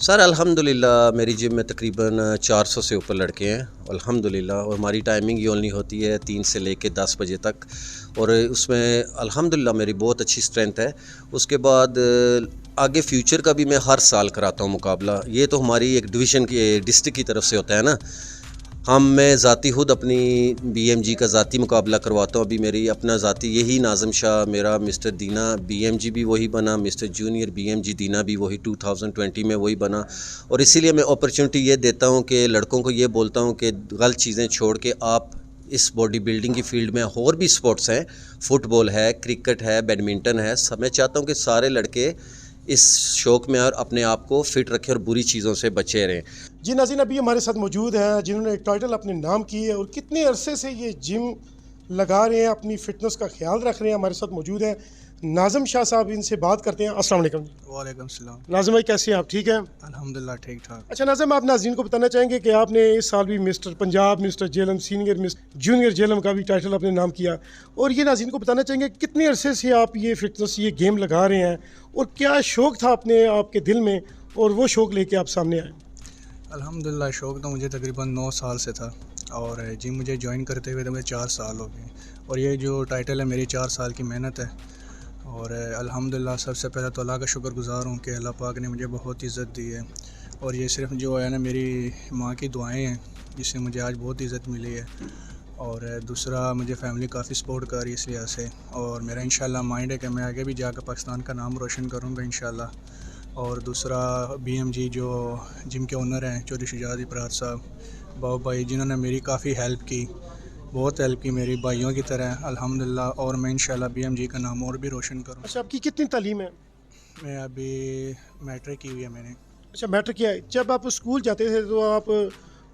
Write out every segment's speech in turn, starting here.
سر الحمدللہ میری جم میں تقریباً 400 سے اوپر لڑکے ہیں الحمدللہ، اور ہماری ٹائمنگ یہ اونلی ہوتی ہے 3 سے لے کے 10 بجے تک، اور اس میں الحمدللہ میری بہت اچھی اسٹرینتھ ہے۔ اس کے بعد آگے فیوچر کا بھی میں ہر سال کراتا ہوں مقابلہ، یہ تو ہماری ایک ڈویژن کی ڈسٹرکٹ کی طرف سے ہوتا ہے نا۔ میں ذاتی خود اپنی بی ایم جی کا ذاتی مقابلہ کرواتا ہوں، ابھی میری اپنا ذاتی یہی ناظم شاہ، میرا مسٹر دینا بی ایم جی بھی وہی بنا، مسٹر جونیئر بی ایم جی دینا بھی وہی 2020 میں وہی بنا، اور اسی لیے میں اپرچونٹی یہ دیتا ہوں کہ لڑکوں کو یہ بولتا ہوں کہ غلط چیزیں چھوڑ کے آپ اس باڈی بلڈنگ کی فیلڈ میں اور بھی سپورٹس ہیں، فٹ بال ہے، کرکٹ ہے، بیڈمنٹن ہے، سب میں چاہتا ہوں کہ سارے لڑکے اس شوق میں اور اپنے آپ کو فٹ رکھیں اور بری چیزوں سے بچے رہیں۔ جی ناظرین، ابھی ہمارے ساتھ موجود ہیں جنہوں نے ایک ٹائٹل اپنے نام کی ہے اور کتنے عرصے سے یہ جم لگا رہے ہیں، اپنی فٹنس کا خیال رکھ رہے ہیں۔ ہمارے ساتھ موجود ہیں ناظم شاہ صاحب، ان سے بات کرتے ہیں۔ السلام علیکم۔ وعلیکم السلام۔ ناظم بھائی کیسے ہیں آپ؟ ٹھیک ہیں؟ الحمدللہ ٹھیک ٹھاک۔ اچھا ناظم، آپ ناظرین کو بتانا چاہیں گے کہ آپ نے اس سال بھی mister Punjab, mister Jhelum senior, mister junior Jhelum کا بھی ٹائٹل اپنے نام کیا، اور یہ ناظرین کو بتانا چاہیں گے کتنے عرصے سے آپ یہ فٹنس یہ گیم لگا رہے ہیں، اور کیا شوق تھا اپنے آپ کے دل میں اور وہ شوق لے کے آپ سامنے آئے؟ الحمدللہ شوق تو مجھے تقریباً 9 سال سے تھا، اور جم مجھے جوائن کرتے ہوئے تو مجھے 4 سال ہو گئے، اور یہ جو ٹائٹل ہے میری 4 سال کی محنت ہے، اور الحمدللہ سب سے پہلے تو اللہ کا شکر گزار ہوں کہ اللہ پاک نے مجھے بہت عزت دی ہے، اور یہ صرف جو ہے نا میری ماں کی دعائیں ہیں جس سے مجھے آج بہت عزت ملی ہے، اور دوسرا مجھے فیملی کافی سپورٹ کر رہی ہے اس لحاظ سے، اور میرا انشاءاللہ مائنڈ ہے کہ میں آگے بھی جا کر پاکستان کا نام روشن کروں گا انشاءاللہ۔ اور دوسرا بی ایم جی جو جم کے اونر ہیں چودھری شجاعت ابرار صاحب، بابو بھائی، جنہوں نے میری کافی ہیلپ کی، بہت ہیلپ کی میری بھائیوں کی طرح الحمدللہ، اور میں انشاءاللہ بی ایم جی کا نام اور بھی روشن کروں۔ اچھا، آپ کی کتنی تعلیم ہے؟ میں ابھی میٹرک کی ہوئی ہے میں نے۔ اچھا، میٹرک کیا ہے؟ جب آپ اسکول جاتے تھے تو آپ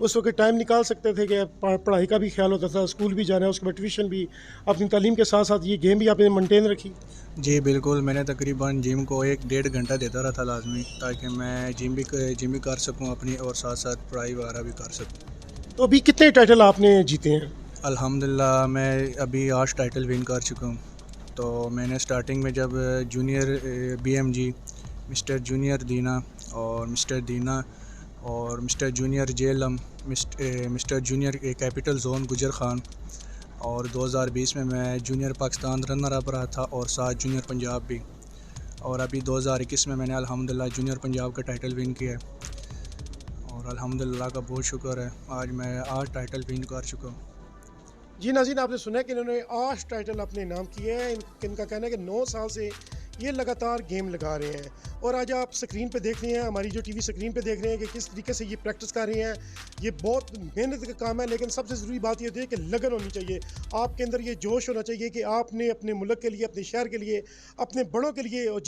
اس وقت ٹائم نکال سکتے تھے کہ پڑھائی کا بھی خیال ہوتا تھا، اسکول بھی جانا ہے، اس کے بعد ٹیوشن بھی، اپنی تعلیم کے ساتھ ساتھ یہ گیم بھی آپ نے مینٹین رکھی؟ جی بالکل، میں نے تقریباً جم کو 1-1.5 گھنٹہ دیتا رہا تھا لازمی، تاکہ میں جم بھی کر سکوں اپنی، اور ساتھ ساتھ پڑھائی وغیرہ بھی کر سکوں۔ تو ابھی کتنے ٹائٹل آپ نے جیتے ہیں؟ الحمدللہ میں ابھی 8 ٹائٹل ون کر چکا ہوں۔ تو میں نے سٹارٹنگ میں جب junior B M G, mister junior دینا اور مسٹر دینا اور mister junior Jhelum, mister junior capital zone Gujar Khan, اور 2020 میں جونیئر پاکستان رنر اپ رہا تھا، اور ساتھ جونیئر پنجاب بھی، اور ابھی 2021 میں نے الحمدللہ جونیئر پنجاب کا ٹائٹل ون کیا ہے، اور الحمدللہ کا بہت شکر ہے آج میں 8 ٹائٹل ون کر چکا ہوں۔ جی ناظرین، آپ نے سنا ہے کہ انہوں نے 8 ٹائٹل اپنے نام کیے ہیں۔ ان کا کہنا ہے کہ 9 سال سے یہ لگاتار گیم لگا رہے ہیں، اور آج آپ سکرین پہ دیکھ رہے ہیں، ہماری جو ٹی وی سکرین پہ دیکھ رہے ہیں کہ کس طریقے سے یہ پریکٹس کر رہے ہیں۔ یہ بہت محنت کا کام ہے، لیکن سب سے ضروری بات یہ ہوتی ہے کہ لگن ہونی چاہیے، آپ کے اندر یہ جوش ہونا چاہیے کہ آپ نے اپنے ملک کے لیے، اپنے شہر کے لیے، اپنے بڑوں کے لیے، اور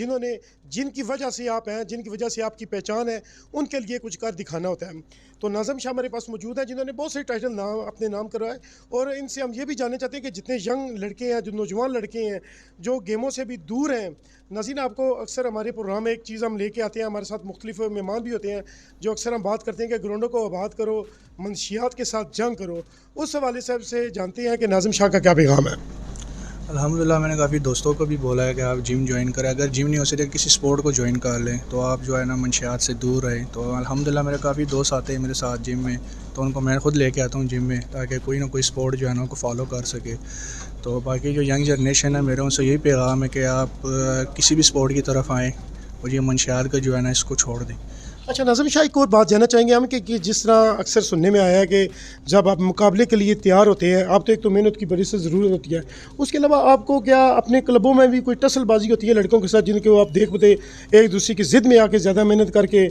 جن کی وجہ سے آپ ہیں، جن کی وجہ سے آپ کی پہچان ہے، ان کے لیے کچھ کر دکھانا ہوتا ہے۔ تو ناظم شاہ ہمارے پاس موجود ہیں جنہوں نے بہت سے ٹائٹل اپنے نام کروائے، اور ان سے ہم یہ بھی جاننا چاہتے ہیں کہ جتنے ینگ لڑکے ہیں، جو نوجوان لڑکے ہیں، جو گیموں سے بھی دور ہیں۔ ناظرین، آپ کو اکثر ہمارے پروگرام میں ایک چیز ہم لے کے آتے ہیں، ہمارے ساتھ مختلف مہمان بھی ہوتے ہیں جو اکثر ہم بات کرتے ہیں کہ گراؤنڈوں کو آباد کرو، منشیات کے ساتھ جنگ کرو۔ اس حوالے سے جانتے ہیں کہ ناظم شاہ کا کیا پیغام ہے؟ الحمدللہ میں نے کافی دوستوں کو بھی بولا ہے کہ آپ جم جوائن کریں، اگر جم نہیں ہو سکتے کسی سپورٹ کو جوائن کر لیں، تو آپ جو ہے نا منشیات سے دور رہیں۔ تو الحمدللہ میرے کافی دوست آتے ہیں میرے ساتھ جم میں، تو ان کو میں خود لے کے آتا ہوں جم میں، تاکہ کوئی نہ کوئی سپورٹ جو ہے نا ان کو فالو کر سکے۔ تو باقی جو ینگ جنریشن ہے میرے ان سے یہی پیغام ہے کہ آپ کسی بھی سپورٹ کی طرف آئیں، اور یہ منشیات کا جو ہے نا اس کو چھوڑ دیں۔ اچھا ناظم شاہ، ایک اور بات جاننا چاہیں گے ہم کہ جس طرح اکثر سننے میں آیا ہے کہ جب آپ مقابلے کے لیے تیار ہوتے ہیں، آپ تو ایک تو محنت کی بڑی سے ضرورت ہوتی ہے، اس کے علاوہ آپ کو کیا اپنے کلبوں میں بھی کوئی ٹسل بازی ہوتی ہے لڑکوں کے ساتھ، جن کو آپ دیکھ پتے ایک دوسرے کی ضد میں آ کے زیادہ محنت کر کے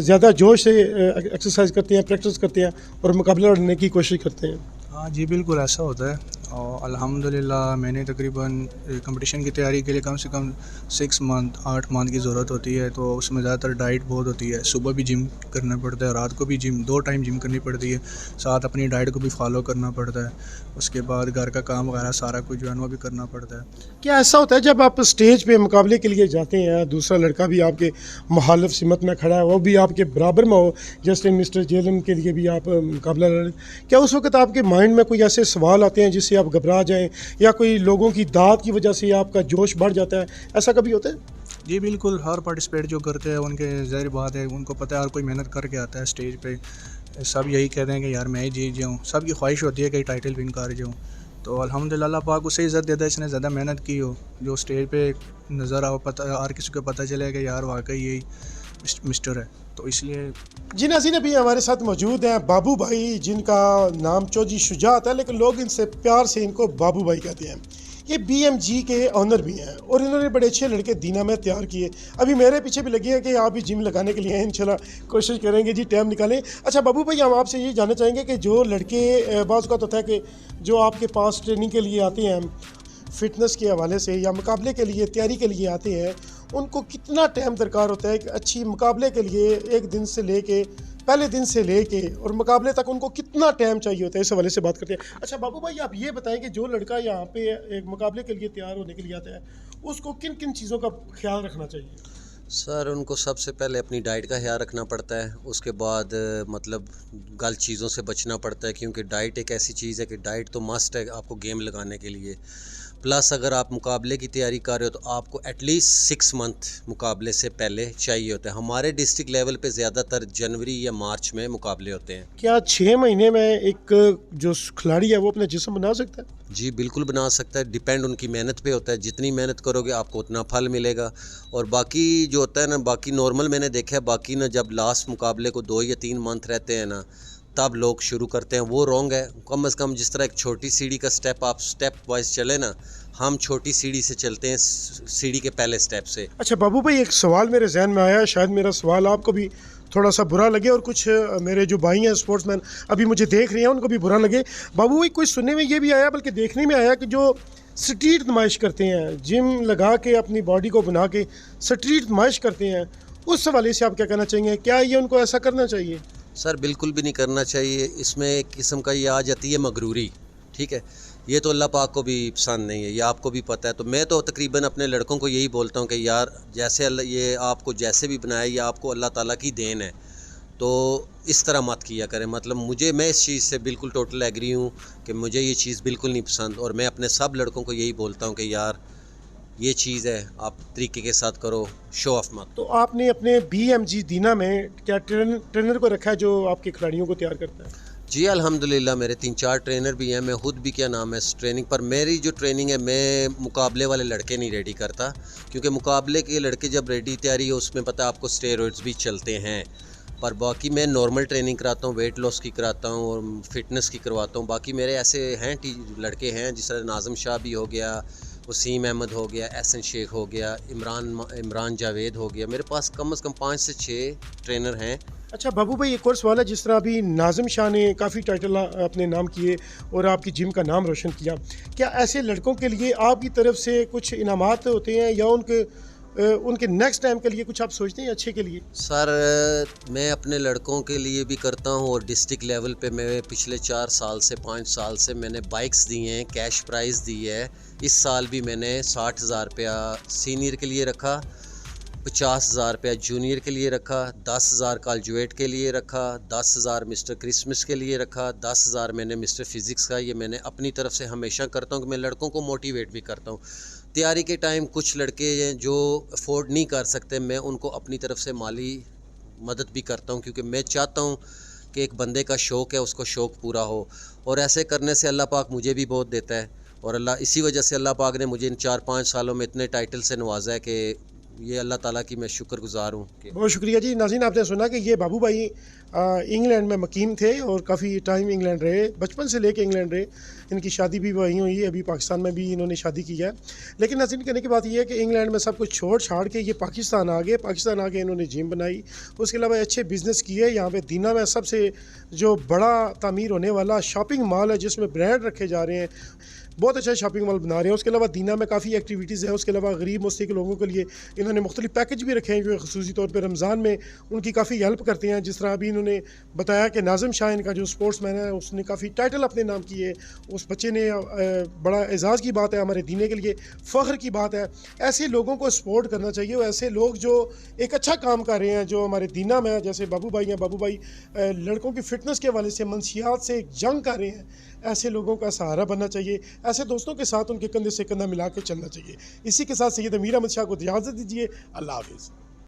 زیادہ جوش سے ایکسرسائز کرتے ہیں، پریکٹس کرتے ہیں اور مقابلہ لڑنے کی کوشش کرتے ہیں؟ ہاں جی بالکل ایسا ہوتا ہے، اور الحمدللہ میں نے تقریباً کمپٹیشن کی تیاری کے لیے کم سے کم 8 منتھ کی ضرورت ہوتی ہے، تو اس میں زیادہ تر ڈائٹ بہت ہوتی ہے، صبح بھی جم کرنا پڑتا ہے، رات کو بھی جم، 2 ٹائم جم کرنی پڑتی ہے، ساتھ اپنی ڈائٹ کو بھی فالو کرنا پڑتا ہے، اس کے بعد گھر کا کام وغیرہ سارا کچھ جو ہے وہ بھی کرنا پڑتا ہے۔ کیا ایسا ہوتا ہے جب آپ اسٹیج پہ مقابلے کے لیے جاتے ہیں، دوسرا لڑکا بھی آپ کے مخالف سمت میں کھڑا ہے، وہ بھی آپ کے برابر میں ہو، جیسے مسٹر جیلم کے لیے بھی آپ مقابلہ لڑیں، کیا اس وقت آپ کے مائنڈ میں کوئی ایسے سوال آتے ہیں جس سے آپ گھبرا جائیں، یا کوئی لوگوں کی داد کی وجہ سے آپ کا جوش بڑھ جاتا ہے؟ ایسا کبھی ہوتا ہے؟ جی بالکل، ہر پارٹیسپیٹ جو کرتے ہیں ان کے ظاہر بات ہے ان کو پتہ ہے ہر کوئی محنت کر کے آتا ہے اسٹیج پہ. سب یہی کہتے ہیں کہ یار میں ہی جیت جاؤں, سب کی خواہش ہوتی ہے کہ ٹائٹل ون کر جاؤں. تو الحمدللہ اللہ پاک اسے عزت دیتا ہے اس نے زیادہ محنت کی ہو, جو اسٹیج پہ نظر آؤ, پتہ ہر کسی کو پتہ چلے کہ یار واقعی یہی مسٹر ہے. تو اس لیے جی ناظرین, ابھی ہمارے ساتھ موجود ہیں بابو بھائی, جن کا نام چودھری شجاعت ہے, لیکن لوگ ان سے پیار سے ان کو بابو بھائی کہتے ہیں. یہ بی ایم جی کے آنر بھی ہیں اور انہوں نے بڑے اچھے لڑکے دینا میں تیار کیے. ابھی میرے پیچھے بھی لگے ہیں کہ آپ بھی جم لگانے کے لیے ہیں, انشاءاللہ کوشش کریں گے جی ٹائم نکالیں. اچھا بابو بھائی, ہم آپ سے یہ جاننا چاہیں گے کہ جو لڑکے بعض اوقات ہوتا ہے کہ جو آپ کے پاس ٹریننگ کے لیے آتے ہیں فٹنس کے حوالے سے یا مقابلے کے لیے تیاری کے لیے آتے ہیں, ان کو کتنا ٹائم درکار ہوتا ہے کہ اچھی مقابلے کے لیے ایک دن سے لے کے پہلے دن سے لے کے اور مقابلے تک ان کو کتنا ٹائم چاہیے ہوتا ہے, اس حوالے سے بات کرتے ہیں. اچھا بابو بھائی, آپ یہ بتائیں کہ جو لڑکا یہاں پہ ایک مقابلے کے لیے تیار ہونے کے لیے آتا ہے اس کو کن کن چیزوں کا خیال رکھنا چاہیے؟ سر ان کو سب سے پہلے اپنی ڈائٹ کا خیال رکھنا پڑتا ہے, اس کے بعد مطلب غلط چیزوں سے بچنا پڑتا ہے, کیونکہ ڈائٹ ایک ایسی چیز ہے کہ ڈائٹ تو مسٹ ہے آپ کو گیم لگانے کے لیے. پلس اگر آپ مقابلے کی تیاری کر رہے ہو تو آپ کو ایٹ لیسٹ 6 منتھ مقابلے سے پہلے چاہیے ہوتا ہے. ہمارے ڈسٹرکٹ لیول پہ زیادہ تر جنوری یا مارچ میں مقابلے ہوتے ہیں. کیا 6 مہینے میں ایک جو کھلاڑی ہے وہ اپنا جسم بنا سکتا ہے؟ جی بالکل بنا سکتا ہے, ڈیپینڈ ان کی محنت پہ ہوتا ہے. جتنی محنت کرو گے آپ کو اتنا پھل ملے گا. اور باقی جو ہوتا ہے نا, باقی نارمل میں نے دیکھا ہے, باقی نا جب لاسٹ مقابلے کو 2 یا 3 منتھ رہتے ہیں نا, تب لوگ شروع کرتے ہیں, وہ رونگ ہے. کم از کم جس طرح ایک چھوٹی سیڑھی کا سٹیپ آپ سٹیپ وائز چلے نا, ہم چھوٹی سیڑھی سے چلتے ہیں, سیڑھی کے پہلے سٹیپ سے. اچھا بابو بھائی, ایک سوال میرے ذہن میں آیا, شاید میرا سوال آپ کو بھی تھوڑا سا برا لگے اور کچھ میرے جو بھائی ہیں اسپورٹس مین ابھی مجھے دیکھ رہے ہیں ان کو بھی برا لگے. بابو بھائی, کوئی سننے میں یہ بھی آیا بلکہ دیکھنے میں آیا کہ جو سٹریٹ نمائش کرتے ہیں, جم لگا کے اپنی باڈی کو بنا کے سٹریٹ نمائش کرتے ہیں, اس حوالے سے آپ کیا کہنا چاہیں گے؟ کیا یہ ان کو ایسا کرنا چاہیے؟ سر بالکل بھی نہیں کرنا چاہیے. اس میں ایک قسم کا یہ آ جاتی ہے مغروری, ٹھیک ہے, یہ تو اللہ پاک کو بھی پسند نہیں ہے, یہ آپ کو بھی پتہ ہے. تو میں تو تقریباً اپنے لڑکوں کو یہی بولتا ہوں کہ یار جیسے اللہ یہ آپ کو جیسے بھی بنایا یہ آپ کو اللہ تعالیٰ کی دین ہے, تو اس طرح مت کیا کریں. مطلب میں اس چیز سے بالکل ٹوٹل ایگری ہوں کہ مجھے یہ چیز بالکل نہیں پسند, اور میں اپنے سب لڑکوں کو یہی بولتا ہوں کہ یار یہ چیز ہے آپ طریقے کے ساتھ کرو, شو آف مت. تو آپ نے اپنے بی ایم جی دینا میں کیا ٹرینر کو رکھا ہے جو آپ کے کھلاڑیوں کو تیار کرتا ہے؟ جی الحمدللہ میرے 3-4 ٹرینر بھی ہیں. میں خود بھی کیا نام ہے ٹریننگ پر, میری جو ٹریننگ ہے میں مقابلے والے لڑکے نہیں ریڈی کرتا, کیونکہ مقابلے کے لڑکے جب ریڈی تیاری ہے اس میں پتہ آپ کو اسٹیرائڈز بھی چلتے ہیں. پر باقی میں نارمل ٹریننگ کراتا ہوں, ویٹ لاس کی کراتا ہوں اور فٹنس کی کرواتا ہوں. باقی میرے ایسے ہیں لڑکے ہیں جس طرح ناظم شاہ بھی ہو گیا, وسیم احمد ہو گیا, احسن شیخ ہو گیا, عمران جاوید ہو گیا. میرے پاس کم از کم 5 سے 6 ٹرینر ہیں. اچھا بابو بھائی, ایک اور سوال ہے. جس طرح ابھی ناظم شاہ نے کافی ٹائٹل اپنے نام کیے اور آپ کی جم کا نام روشن کیا, کیا ایسے لڑکوں کے لیے آپ کی طرف سے کچھ انعامات ہوتے ہیں یا ان کے نیکسٹ ٹائم کے لیے کچھ آپ سوچتے ہیں اچھے کے لیے؟ سر میں اپنے لڑکوں کے لیے بھی کرتا ہوں, اور ڈسٹرکٹ لیول پہ میں پچھلے 4 سال سے 5 سال سے میں نے بائکس دی ہیں, کیش پرائز دی ہے. اس سال بھی میں نے 60,000 روپیہ سینئر کے لیے رکھا, 50,000 روپیہ جونیئر کے لیے رکھا, 10,000 کالجویٹ کے لیے رکھا, 10,000 مسٹر کرسمس کے لیے رکھا, 10,000 میں نے مسٹر فزکس کا. یہ میں نے اپنی طرف سے ہمیشہ کرتا ہوں کہ میں لڑکوں کو موٹیویٹ بھی کرتا ہوں. تیاری کے ٹائم کچھ لڑکے ہیں جو افورڈ نہیں کر سکتے, میں ان کو اپنی طرف سے مالی مدد بھی کرتا ہوں, کیونکہ میں چاہتا ہوں کہ ایک بندے کا شوق ہے اس کو شوق پورا ہو. اور ایسے کرنے سے اللہ پاک مجھے بھی بہت دیتا ہے, اور اسی وجہ سے اللہ پاک نے مجھے ان 4-5 سالوں میں اتنے ٹائٹل سے نوازا ہے کہ یہ اللہ تعالیٰ کی میں شکر گزار ہوں. بہت شکریہ جی. ناظرین, آپ نے سنا کہ یہ بابو بھائی انگلینڈ میں مقیم تھے اور کافی ٹائم انگلینڈ رہے, بچپن سے لے کے انگلینڈ رہے. ان کی شادی بھی وہیں ہوئی ہے, ابھی پاکستان میں بھی انہوں نے شادی کی ہے. لیکن ناظرین, کہنے کی بات یہ ہے کہ انگلینڈ میں سب کچھ چھوڑ کے یہ پاکستان آ گئے. پاکستان آ کے انہوں نے جم بنائی, اس کے علاوہ اچھے بزنس کیے. یہاں پہ دینا میں سب سے جو بڑا تعمیر ہونے والا شاپنگ مال ہے جس میں برانڈ رکھے جا رہے ہیں, بہت اچھا شاپنگ مال بنا رہے ہیں. اس کے علاوہ دینا میں کافی ایکٹیویٹیز ہیں. اس کے علاوہ غریب مستحق لوگوں کے لیے انہوں نے مختلف پیکج بھی رکھے ہیں جو خصوصی طور پہ رمضان میں ان کی کافی ہیلپ کرتے ہیں. جس طرح ابھی انہوں نے بتایا کہ ناظم شاہ ان کا جو اسپورٹس مین ہے اس نے کافی ٹائٹل اپنے نام کیے. اس بچے نے بڑا اعزاز کی بات ہے, ہمارے دینے کے لیے فخر کی بات ہے. ایسے لوگوں کو سپورٹ کرنا چاہیے, اور ایسے لوگ جو ایک اچھا کام کر رہے ہیں جو ہمارے دینا میں, جیسے بابو بھائی ہیں. بابو بھائی لڑکوں کی فٹنس کے حوالے سے منشیات سے ایک جنگ کر رہے ہیں. ایسے لوگوں کا سہارا بننا چاہیے. ایسے دوستوں کے ساتھ ان کے کندھے سے کندھا ملا کے چلنا چاہیے. اسی کے ساتھ سید امیر احمد شاہ کو اجازت دیجیے. اللہ حافظ.